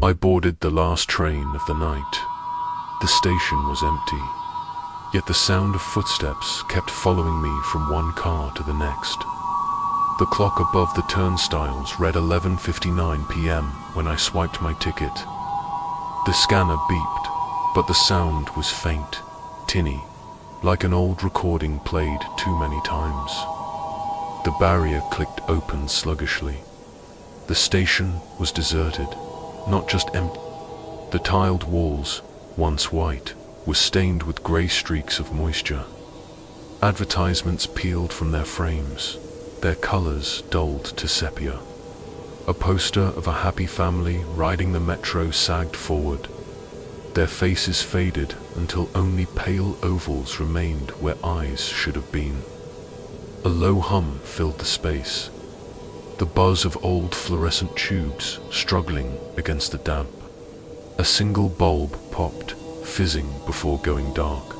I boarded the last train of the night. The station was empty, yet the sound of footsteps kept following me from one car to the next. The clock above the turnstiles read 11:59 p.m. when I swiped my ticket. The scanner beeped, but the sound was faint, tinny, like an old recording played too many times. The barrier clicked open sluggishly. The station was deserted, not just empty. The tiled walls, once white, were stained with grey streaks of moisture. Advertisements peeled from their frames, their colours dulled to sepia. A poster of a happy family riding the metro sagged forward. Their faces faded until only pale ovals remained where eyes should have been. A low hum filled the space, the buzz of old fluorescent tubes struggling against the damp. A single bulb popped, fizzing before going dark,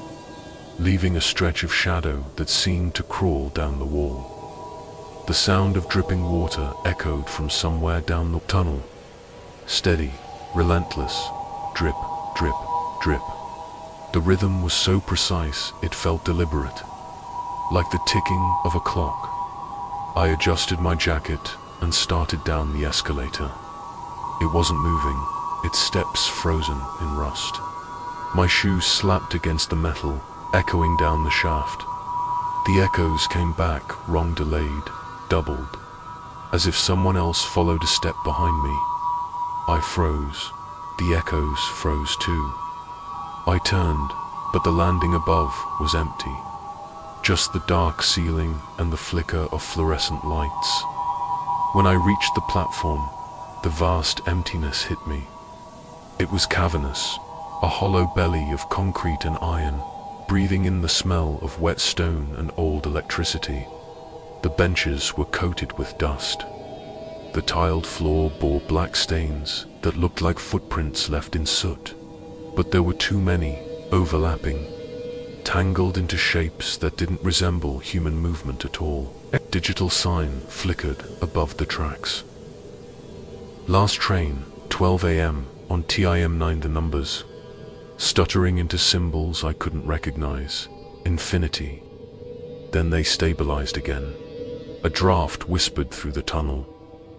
leaving a stretch of shadow that seemed to crawl down the wall. The sound of dripping water echoed from somewhere down the tunnel. Steady, relentless, drip, drip, drip. The rhythm was so precise it felt deliberate, like the ticking of a clock. I adjusted my jacket and started down the escalator. It wasn't moving, its steps frozen in rust. My shoes slapped against the metal, echoing down the shaft. The echoes came back, wrong delayed, doubled, as if someone else followed a step behind me. I froze. The echoes froze too. I turned, but the landing above was empty. Just the dark ceiling and the flicker of fluorescent lights. When I reached the platform, the vast emptiness hit me. It was cavernous, a hollow belly of concrete and iron, breathing in the smell of wet stone and old electricity. The benches were coated with dust. The tiled floor bore black stains that looked like footprints left in soot. But there were too many, overlapping, tangled into shapes that didn't resemble human movement at all. A digital sign flickered above the tracks. Last train, 12 a.m. on TIM9. The numbers, stuttering into symbols I couldn't recognize. Infinity. Then they stabilized again. A draft whispered through the tunnel,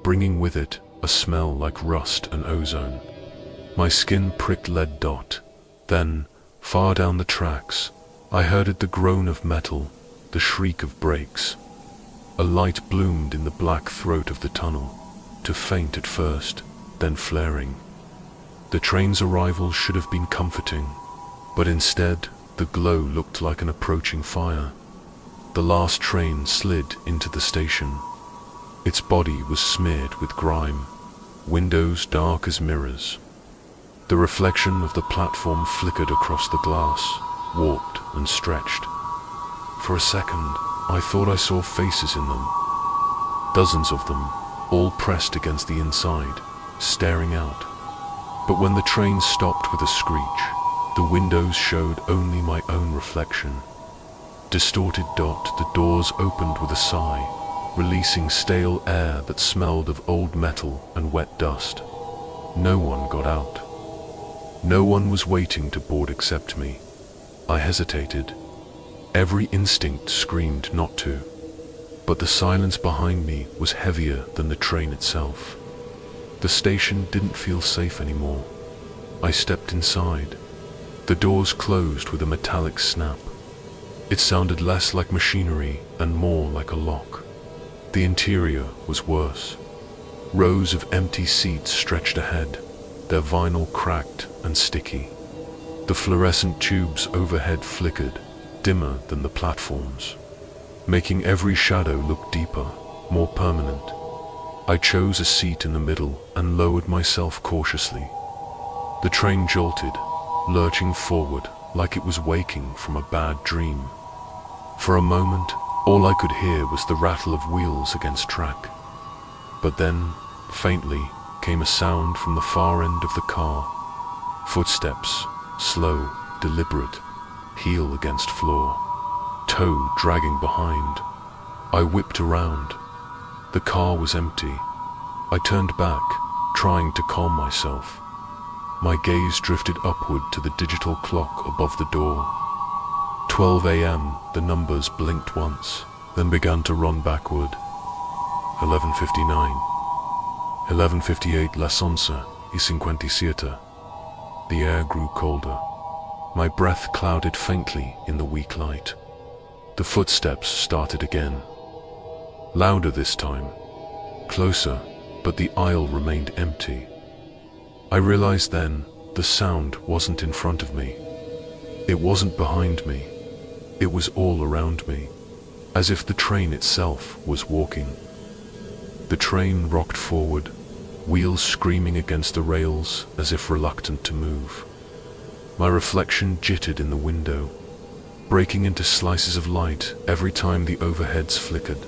bringing with it a smell like rust and ozone. My skin pricked lead dot. Then, far down the tracks, I heard the groan of metal, the shriek of brakes. A light bloomed in the black throat of the tunnel, to faint at first, then flaring. The train's arrival should have been comforting, but instead, the glow looked like an approaching fire. The last train slid into the station. Its body was smeared with grime, windows dark as mirrors. The reflection of the platform flickered across the glass, warped and stretched. For a second, I thought I saw faces in them. Dozens of them, all pressed against the inside, staring out. But when the train stopped with a screech, the windows showed only my own reflection. Distorted dot, the doors opened with a sigh, releasing stale air that smelled of old metal and wet dust. No one got out. No one was waiting to board except me. I hesitated. Every instinct screamed not to. But the silence behind me was heavier than the train itself. The station didn't feel safe anymore. I stepped inside. The doors closed with a metallic snap. It sounded less like machinery and more like a lock. The interior was worse. Rows of empty seats stretched ahead, their vinyl cracked and sticky. The fluorescent tubes overhead flickered, dimmer than the platforms, making every shadow look deeper, more permanent. I chose a seat in the middle and lowered myself cautiously. The train jolted, lurching forward like it was waking from a bad dream. For a moment, all I could hear was the rattle of wheels against track. But then, faintly, came a sound from the far end of the car. Footsteps, slow, deliberate, heel against floor, toe dragging behind. I whipped around. The car was empty. I turned back, trying to calm myself. My gaze drifted upward to the digital clock above the door. 12 a.m., the numbers blinked once, then began to run backward. 11:59. 11:58 las 11:57. The air grew colder. My breath clouded faintly in the weak light. The footsteps started again. Louder this time. Closer, but the aisle remained empty. I realized then the sound wasn't in front of me. It wasn't behind me. It was all around me, as if the train itself was walking. The train rocked forward, wheels screaming against the rails as if reluctant to move. My reflection jittered in the window, breaking into slices of light every time the overheads flickered.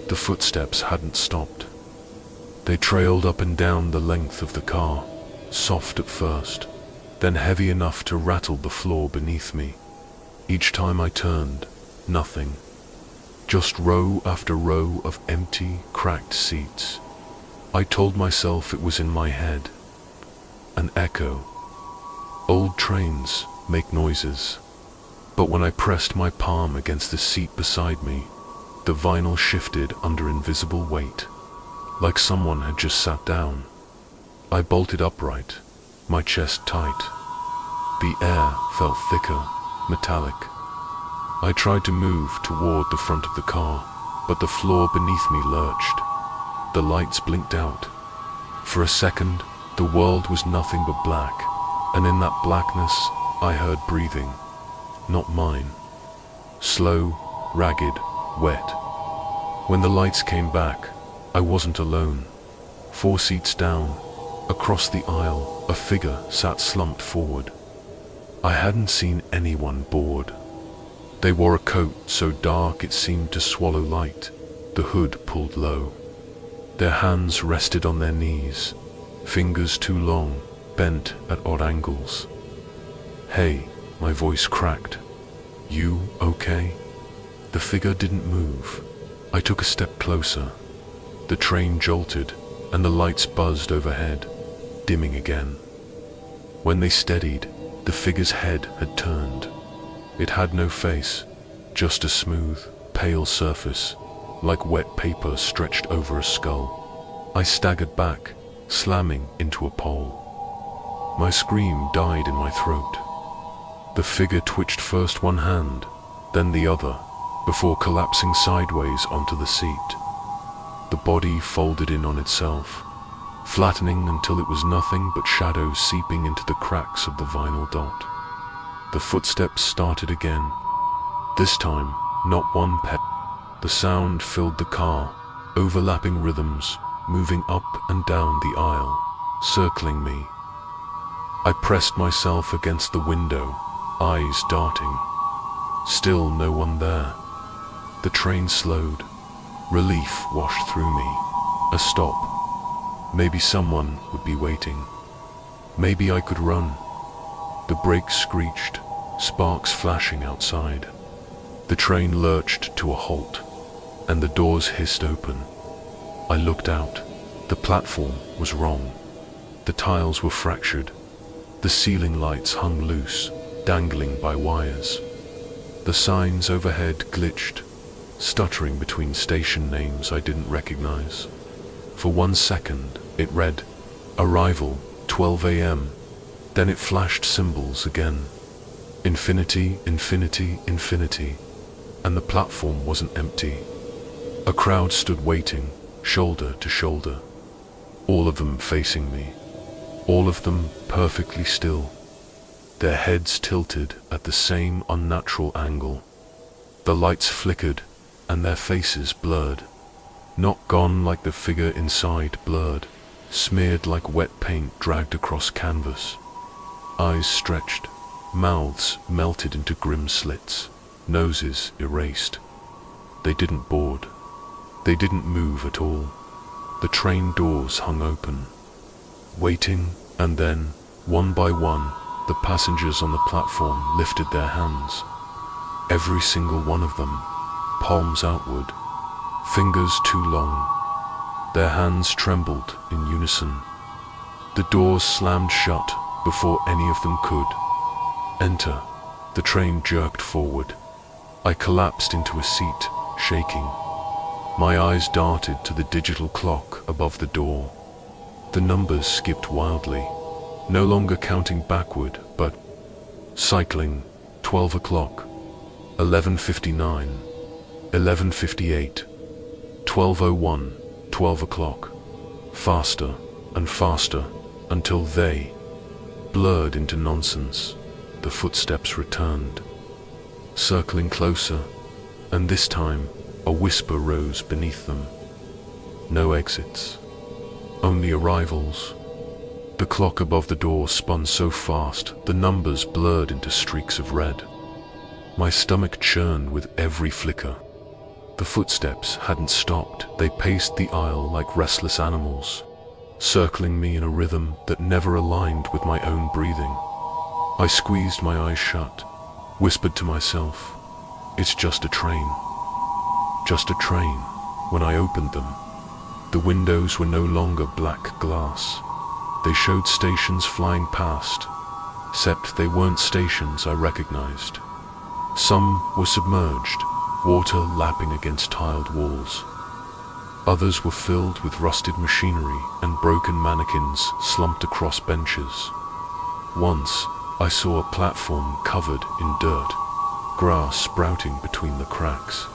The footsteps hadn't stopped. They trailed up and down the length of the car, soft at first, then heavy enough to rattle the floor beneath me. Each time I turned, nothing. Just row after row of empty, cracked seats. I told myself it was in my head. An echo. Old trains make noises. But when I pressed my palm against the seat beside me, the vinyl shifted under invisible weight, like someone had just sat down. I bolted upright, my chest tight. The air felt thicker, metallic. I tried to move toward the front of the car, but the floor beneath me lurched. The lights blinked out. For a second, the world was nothing but black, and in that blackness, I heard breathing. Not mine. Slow, ragged, wet. When the lights came back, I wasn't alone. 4 seats down, across the aisle, a figure sat slumped forward. I hadn't seen anyone bored. They wore a coat so dark it seemed to swallow light, the hood pulled low. Their hands rested on their knees, fingers too long, bent at odd angles. "Hey," my voice cracked. "You okay?" The figure didn't move. I took a step closer. The train jolted, and the lights buzzed overhead, dimming again. When they steadied, the figure's head had turned. It had no face, just a smooth, pale surface, like wet paper stretched over a skull. I staggered back, slamming into a pole. My scream died in my throat. The figure twitched first one hand, then the other, before collapsing sideways onto the seat. The body folded in on itself, flattening until it was nothing but shadows seeping into the cracks of the vinyl dot. The footsteps started again. This time, not one pet. The sound filled the car, overlapping rhythms, moving up and down the aisle, circling me. I pressed myself against the window, eyes darting. Still no one there. The train slowed. Relief washed through me. A stop. Maybe someone would be waiting. Maybe I could run. The brakes screeched, sparks flashing outside. The train lurched to a halt, and the doors hissed open. I looked out. The platform was wrong. The tiles were fractured. The ceiling lights hung loose, dangling by wires. The signs overhead glitched, stuttering between station names I didn't recognize. For 1 second, it read, "Arrival, 12 a.m." Then it flashed symbols again. Infinity, infinity, infinity. And the platform wasn't empty. A crowd stood waiting, shoulder to shoulder. All of them facing me. All of them perfectly still. Their heads tilted at the same unnatural angle. The lights flickered, and their faces blurred. Not gone like the figure inside blurred, smeared like wet paint dragged across canvas. Eyes stretched, mouths melted into grim slits, noses erased. They didn't board. They didn't move at all. The train doors hung open. Waiting, and then, one by one, the passengers on the platform lifted their hands. Every single one of them, palms outward, fingers too long. Their hands trembled in unison. The doors slammed shut, before any of them could. Enter. The train jerked forward. I collapsed into a seat, shaking. My eyes darted to the digital clock above the door. The numbers skipped wildly, no longer counting backward, but cycling. 12 o'clock, 11:59, 11:58, 12:01, 12 o'clock. Faster and faster until they blurred into nonsense. The footsteps returned, circling closer, and this time a whisper rose beneath them. No exits, only arrivals. The clock above the door spun so fast, the numbers blurred into streaks of red. My stomach churned with every flicker. The footsteps hadn't stopped. They paced the aisle like restless animals, circling me in a rhythm that never aligned with my own breathing. I squeezed my eyes shut, whispered to myself, "It's just a train." Just a train. When I opened them, the windows were no longer black glass. They showed stations flying past, except they weren't stations I recognized. Some were submerged, water lapping against tiled walls. Others were filled with rusted machinery and broken mannequins slumped across benches. Once, I saw a platform covered in dirt, grass sprouting between the cracks,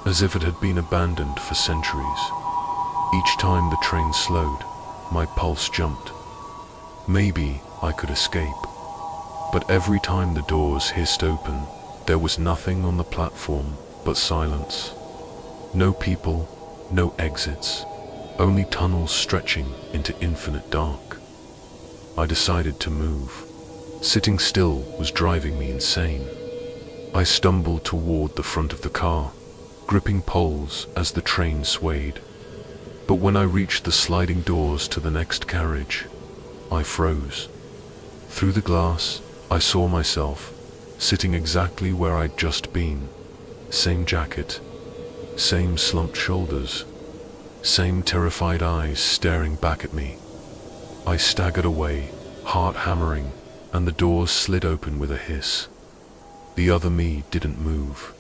as if it had been abandoned for centuries. Each time the train slowed, my pulse jumped. Maybe I could escape. But every time the doors hissed open, there was nothing on the platform but silence. No people, no exits, only tunnels stretching into infinite dark. I decided to move. Sitting still was driving me insane. I stumbled toward the front of the car, gripping poles as the train swayed. But when I reached the sliding doors to the next carriage, I froze. Through the glass, I saw myself, sitting exactly where I'd just been. Same jacket, same slumped shoulders, same terrified eyes staring back at me. I staggered away, heart hammering, and the doors slid open with a hiss. The other me didn't move.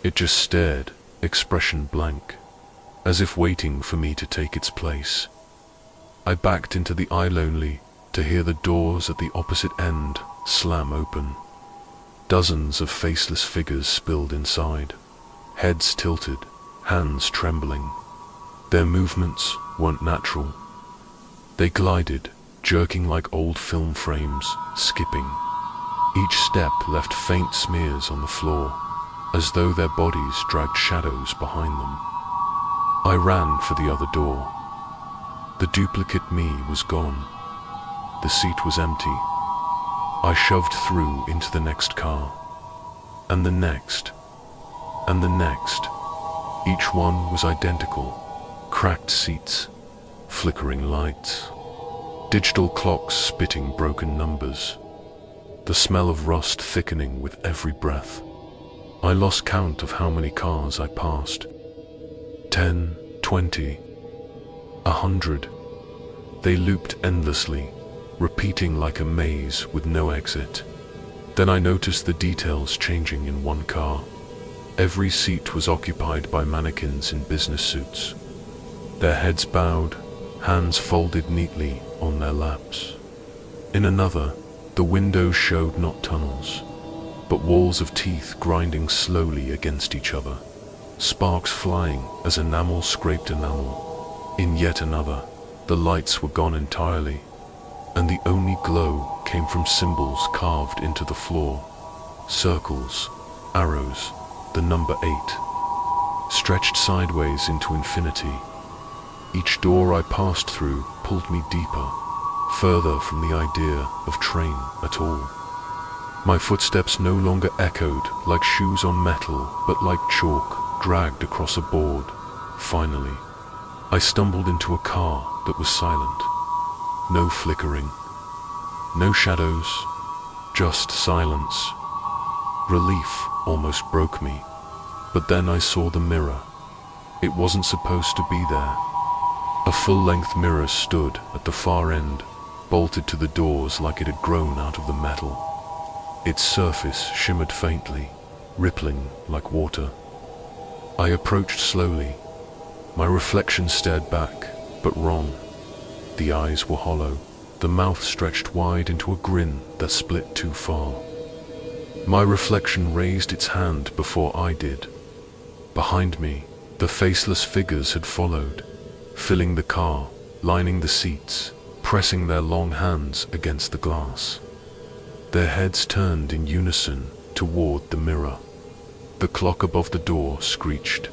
It just stared, expression blank, as if waiting for me to take its place. I backed into the aisle only to hear the doors at the opposite end slam open. Dozens of faceless figures spilled inside, heads tilted, hands trembling. Their movements weren't natural. They glided, jerking like old film frames, skipping. Each step left faint smears on the floor, as though their bodies dragged shadows behind them. I ran for the other door. The duplicate me was gone. The seat was empty. I shoved through into the next car, and the next, and the next. Each one was identical. Cracked seats, flickering lights, digital clocks spitting broken numbers, the smell of rust thickening with every breath. I lost count of how many cars I passed. 10, 20, 100. They looped endlessly, repeating like a maze with no exit. Then I noticed the details changing in one car. Every seat was occupied by mannequins in business suits, their heads bowed, hands folded neatly on their laps. In another, the windows showed not tunnels, but walls of teeth grinding slowly against each other, sparks flying as enamel scraped enamel. In yet another, the lights were gone entirely, and the only glow came from symbols carved into the floor. Circles, arrows, the number 8, stretched sideways into infinity. Each door I passed through pulled me deeper, further from the idea of train at all. My footsteps no longer echoed like shoes on metal, but like chalk dragged across a board. Finally, I stumbled into a car that was silent. No flickering, no shadows, just silence. Relief almost broke me, but then I saw the mirror. It wasn't supposed to be there. A full-length mirror stood at the far end, bolted to the doors like it had grown out of the metal. Its surface shimmered faintly, rippling like water. I approached slowly. My reflection stared back, but wrong. The eyes were hollow, the mouth stretched wide into a grin that split too far. My reflection raised its hand before I did. Behind me, the faceless figures had followed, filling the car, lining the seats, pressing their long hands against the glass. Their heads turned in unison toward the mirror. The clock above the door screeched,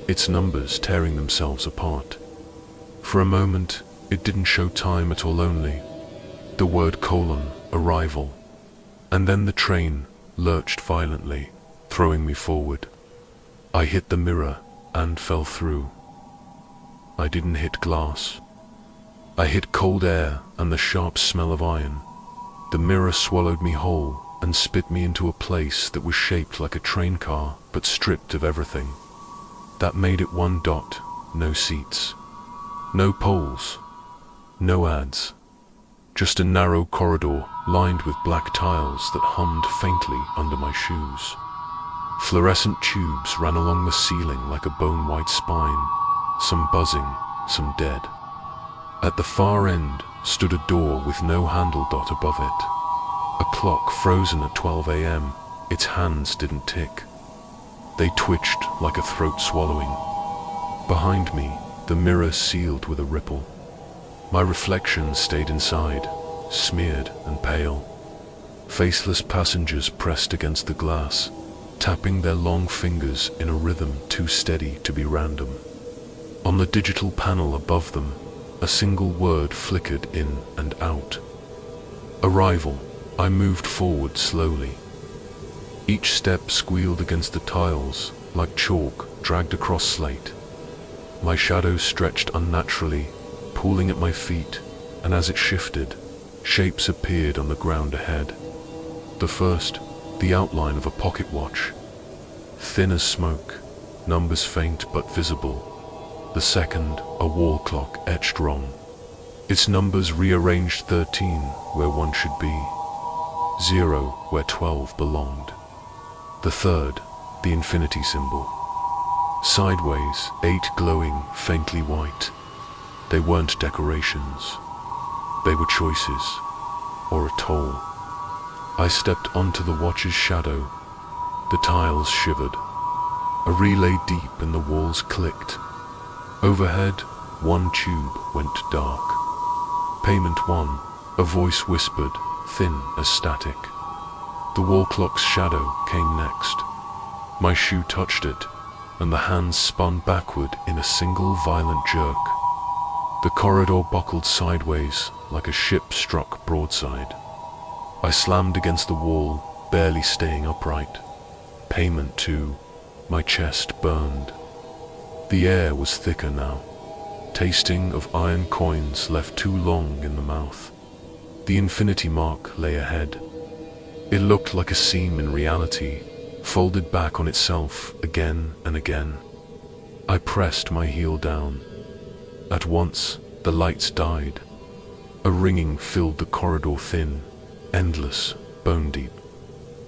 its numbers tearing themselves apart. For a moment, it didn't show time at all, only the word : arrival. And then the train lurched violently, throwing me forward. I hit the mirror and fell through. I didn't hit glass. I hit cold air and the sharp smell of iron. The mirror swallowed me whole and spit me into a place that was shaped like a train car, but stripped of everything. That made it one dot, no seats, no poles, no ads. Just a narrow corridor lined with black tiles that hummed faintly under my shoes. Fluorescent tubes ran along the ceiling like a bone-white spine, some buzzing, some dead. At the far end stood a door with no handle dot above it. A clock frozen at 12 a.m. Its hands didn't tick. They twitched like a throat swallowing. Behind me, the mirror sealed with a ripple. My reflection stayed inside, smeared and pale. Faceless passengers pressed against the glass, tapping their long fingers in a rhythm too steady to be random. On the digital panel above them, a single word flickered in and out. Arrival. I moved forward slowly. Each step squealed against the tiles like chalk dragged across slate. My shadow stretched unnaturally, pulling at my feet, and as it shifted, shapes appeared on the ground ahead. The first, the outline of a pocket watch, thin as smoke, numbers faint but visible. The second, a wall clock etched wrong, its numbers rearranged, 13 where 1 should be, 0 where 12 belonged. The third, the infinity symbol. Sideways, 8 glowing, faintly white. They weren't decorations. They were choices, or a toll. I stepped onto the watch's shadow. The tiles shivered. A relay deep in the walls clicked. Overhead, 1 tube went dark. Payment 1, a voice whispered, thin as static. The wall clock's shadow came next. My shoe touched it, and the hands spun backward in a single violent jerk. The corridor buckled sideways like a ship struck broadside. I slammed against the wall, barely staying upright. Payment 2, my chest burned. The air was thicker now. Tasting of iron coins left too long in the mouth. The infinity mark lay ahead. It looked like a seam in reality, folded back on itself again and again. I pressed my heel down. At once, the lights died. A ringing filled the corridor, thin, endless, bone deep.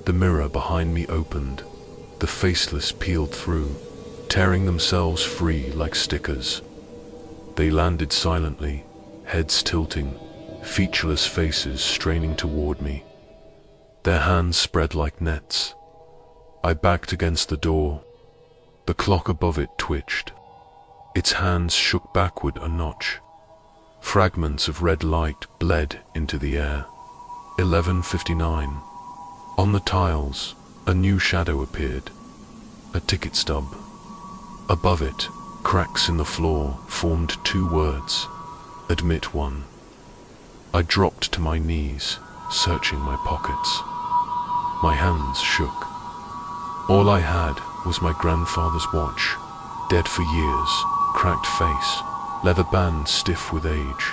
The mirror behind me opened. The faceless peeled through, tearing themselves free like stickers. They landed silently, heads tilting, featureless faces straining toward me. Their hands spread like nets. I backed against the door. The clock above it twitched. Its hands shook backward a notch. Fragments of red light bled into the air. 11:59. On the tiles, a new shadow appeared. A ticket stub. Above it, cracks in the floor formed 2 words. Admit 1. I dropped to my knees, searching my pockets. My hands shook. All I had was my grandfather's watch, dead for years, cracked face, leather band stiff with age.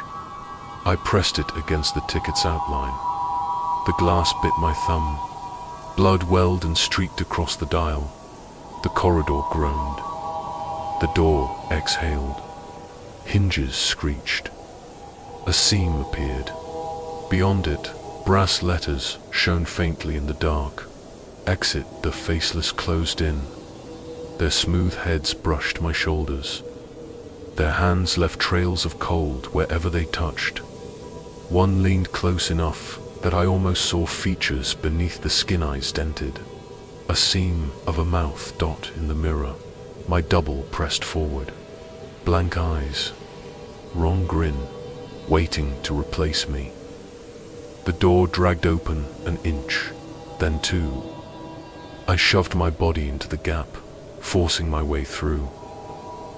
I pressed it against the ticket's outline. The glass bit my thumb. Blood welled and streaked across the dial. The corridor groaned. The door exhaled. Hinges screeched. A seam appeared. Beyond it, brass letters shone faintly in the dark. Exit. The faceless closed in. Their smooth heads brushed my shoulders. Their hands left trails of cold wherever they touched. One leaned close enough that I almost saw features beneath the skin eyes dented. A seam of a mouth dot in the mirror. My double pressed forward. Blank eyes. Wrong grin, waiting to replace me. The door dragged open an inch, then two. I shoved my body into the gap, forcing my way through.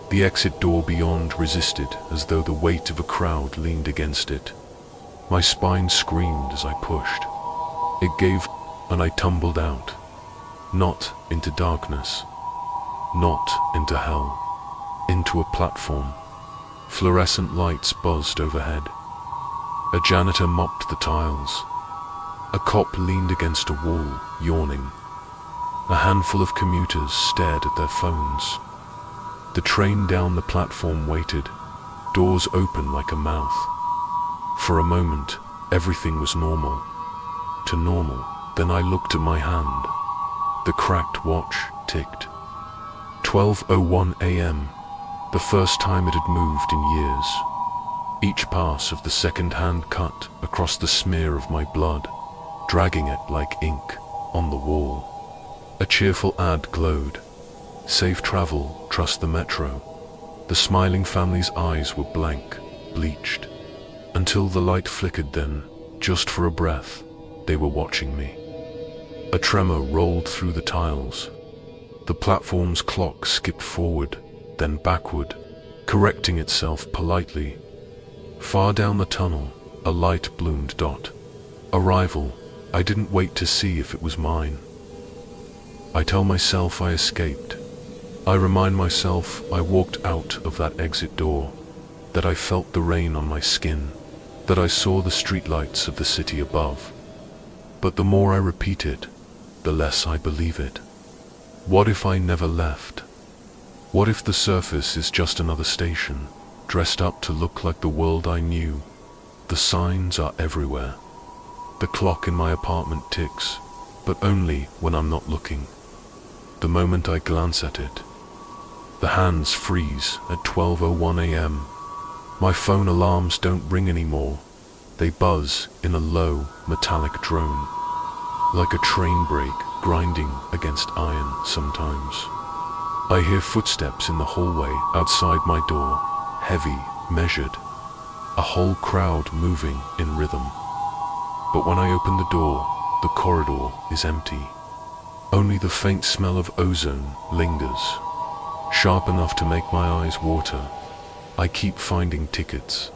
The exit door beyond resisted as though the weight of a crowd leaned against it. My spine screamed as I pushed. It gave, and I tumbled out. Not into darkness. Not into hell. Into a platform. Fluorescent lights buzzed overhead. A janitor mopped the tiles. A cop leaned against a wall, yawning. A handful of commuters stared at their phones. The train down the platform waited, doors open like a mouth. For a moment, everything was normal. To normal, then I looked at my hand. The cracked watch ticked. 12:01 a.m., the first time it had moved in years. Each pass of the second hand cut across the smear of my blood, dragging it like ink on the wall. A cheerful ad glowed. Safe travel, trust the metro. The smiling family's eyes were blank, bleached. Until the light flickered, then, just for a breath, they were watching me. A tremor rolled through the tiles. The platform's clock skipped forward, then backward, correcting itself politely. Far down the tunnel, a light bloomed dot. Arrival. I didn't wait to see if it was mine. I tell myself I escaped. I remind myself I walked out of that exit door, that I felt the rain on my skin, that I saw the streetlights of the city above. But the more I repeat it, the less I believe it. What if I never left? What if the surface is just another station, dressed up to look like the world I knew? The signs are everywhere. The clock in my apartment ticks, but only when I'm not looking. The moment I glance at it, the hands freeze at 12:01 a.m. My phone alarms don't ring anymore. They buzz in a low, metallic drone, like a train brake grinding against iron sometimes. I hear footsteps in the hallway outside my door, heavy, measured, a whole crowd moving in rhythm. But when I open the door, the corridor is empty. Only the faint smell of ozone lingers, sharp enough to make my eyes water. I keep finding tickets,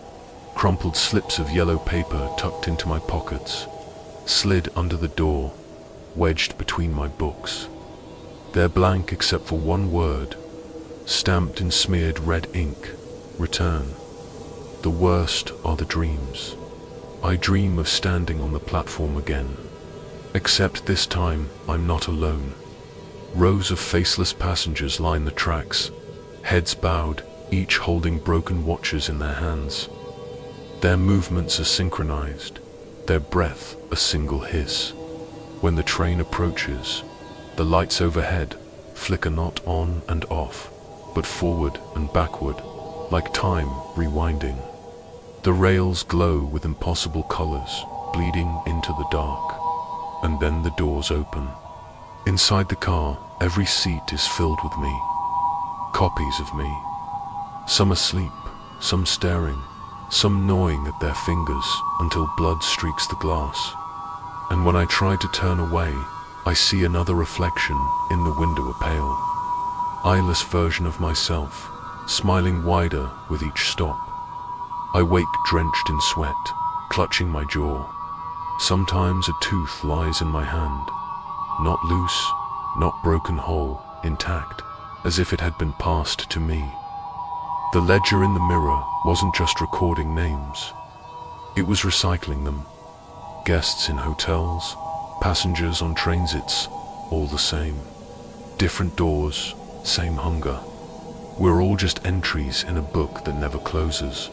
crumpled slips of yellow paper tucked into my pockets, slid under the door, wedged between my books. They're blank except for one word, stamped in smeared red ink: return. The worst are the dreams. I dream of standing on the platform again. Except this time, I'm not alone. Rows of faceless passengers line the tracks, heads bowed, each holding broken watches in their hands. Their movements are synchronized, their breath a single hiss. When the train approaches, the lights overhead flicker not on and off, but forward and backward, like time rewinding. The rails glow with impossible colors, bleeding into the dark. And then the doors open. Inside the car, every seat is filled with me. Copies of me. Some asleep, some staring, some gnawing at their fingers until blood streaks the glass. And when I try to turn away, I see another reflection in the window, a pale, eyeless version of myself, smiling wider with each stop. I wake drenched in sweat, clutching my jaw. Sometimes a tooth lies in my hand, not loose, not broken whole, intact, as if it had been passed to me. The ledger in the mirror wasn't just recording names. It was recycling them. Guests in hotels, passengers on transits, all the same. Different doors, same hunger. We're all just entries in a book that never closes.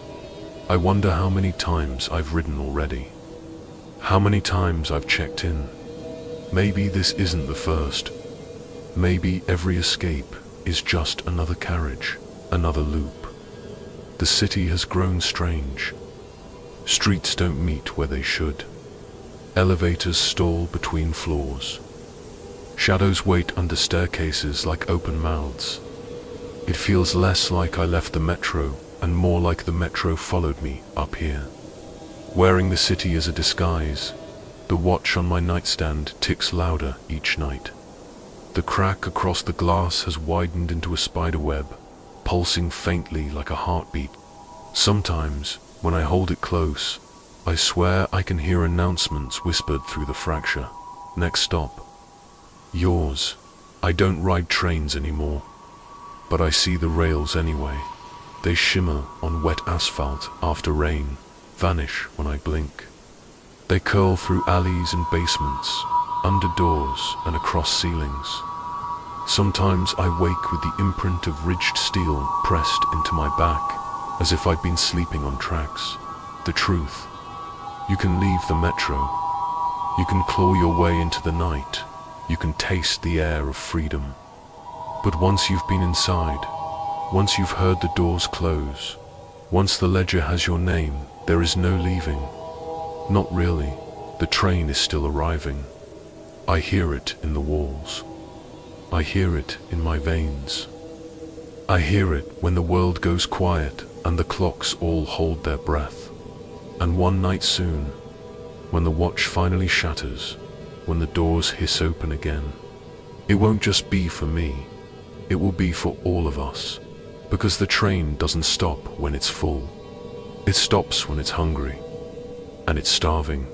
I wonder how many times I've ridden already. How many times I've checked in. Maybe this isn't the first. Maybe every escape is just another carriage, another loop. The city has grown strange. Streets don't meet where they should. Elevators stall between floors. Shadows wait under staircases like open mouths. It feels less like I left the metro and more like the metro followed me up here. Wearing the city as a disguise, the watch on my nightstand ticks louder each night. The crack across the glass has widened into a spiderweb, pulsing faintly like a heartbeat. Sometimes, when I hold it close, I swear I can hear announcements whispered through the fracture. Next stop. Yours. I don't ride trains anymore, but I see the rails anyway. They shimmer on wet asphalt after rain, vanish when I blink. They curl through alleys and basements, under doors and across ceilings. Sometimes I wake with the imprint of ridged steel pressed into my back, as if I'd been sleeping on tracks. The truth. You can leave the metro. You can claw your way into the night. You can taste the air of freedom. But once you've been inside, once you've heard the doors close, once the ledger has your name, there is no leaving. Not really. The train is still arriving. I hear it in the walls. I hear it in my veins. I hear it when the world goes quiet and the clocks all hold their breath. And one night soon, when the watch finally shatters, when the doors hiss open again, it won't just be for me, it will be for all of us, because the train doesn't stop when it's full. It stops when it's hungry, and it's starving.